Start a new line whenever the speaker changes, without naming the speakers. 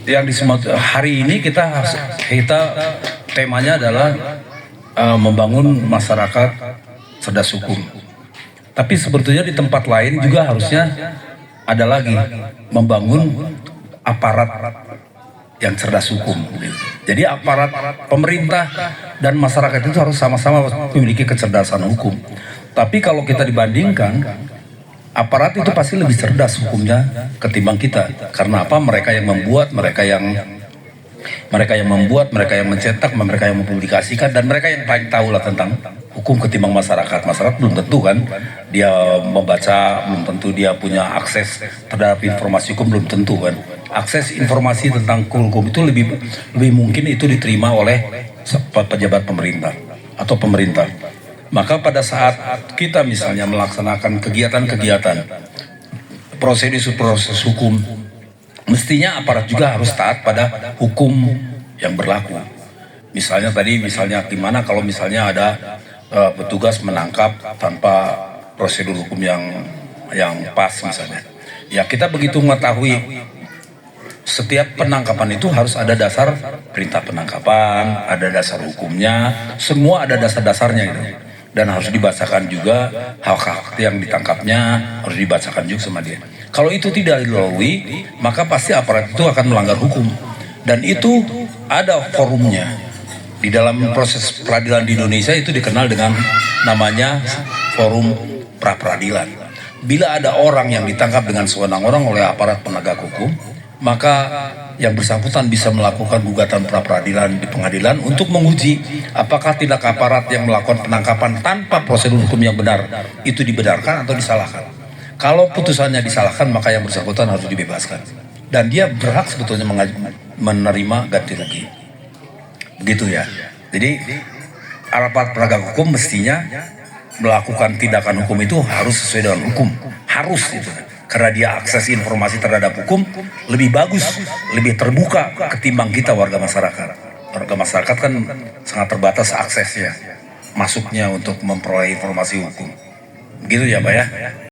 yang di hari ini kita temanya adalah membangun masyarakat cerdas hukum. Tapi sebetulnya di tempat lain juga harusnya ada lagi membangun aparat yang cerdas hukum. Jadi aparat pemerintah dan masyarakat itu harus sama-sama memiliki kecerdasan hukum. Tapi kalau kita dibandingkan, aparat itu pasti lebih cerdas hukumnya ketimbang kita. Karena apa? Mereka yang membuat, mereka yang mencetak, mereka yang mempublikasikan, dan mereka yang paling tahu lah tentang hukum ketimbang masyarakat. Masyarakat belum tentu kan dia membaca, belum tentu dia punya akses terhadap informasi hukum, belum tentu kan. Akses informasi tentang hukum itu lebih mungkin itu diterima oleh pejabat pemerintah atau pemerintah. Maka pada saat kita misalnya melaksanakan kegiatan-kegiatan proses hukum, mestinya aparat juga harus taat pada hukum yang berlaku. Misalnya gimana kalau misalnya ada petugas menangkap tanpa prosedur hukum yang pas misalnya. Ya kita begitu mengetahui setiap penangkapan itu harus ada dasar perintah penangkapan, ada dasar hukumnya, semua ada dasar-dasarnya gitu. Dan harus dibacakan juga hak-hak yang ditangkapnya, harus dibacakan juga sama dia. Kalau itu tidak dilalui, maka pasti aparat itu akan melanggar hukum. Dan itu ada forumnya. Di dalam proses peradilan di Indonesia itu dikenal dengan namanya forum pra-peradilan. Bila ada orang yang ditangkap dengan sewenang-wenang oleh aparat penegak hukum, maka yang bersangkutan bisa melakukan gugatan pra-peradilan di pengadilan untuk menguji apakah tindak aparat yang melakukan penangkapan tanpa prosedur hukum yang benar itu dibenarkan atau disalahkan. Kalau putusannya disalahkan, maka yang bersangkutan harus dibebaskan. Dan dia berhak sebetulnya menerima ganti rugi. Begitu ya. Jadi aparat penegak hukum mestinya melakukan tindakan hukum itu harus sesuai dengan hukum. Harus itu. Karena dia akses informasi terhadap hukum lebih bagus, lebih terbuka ketimbang kita warga masyarakat. Warga masyarakat kan sangat terbatas aksesnya, masuknya untuk memperoleh informasi hukum. Begitu ya Pak ya.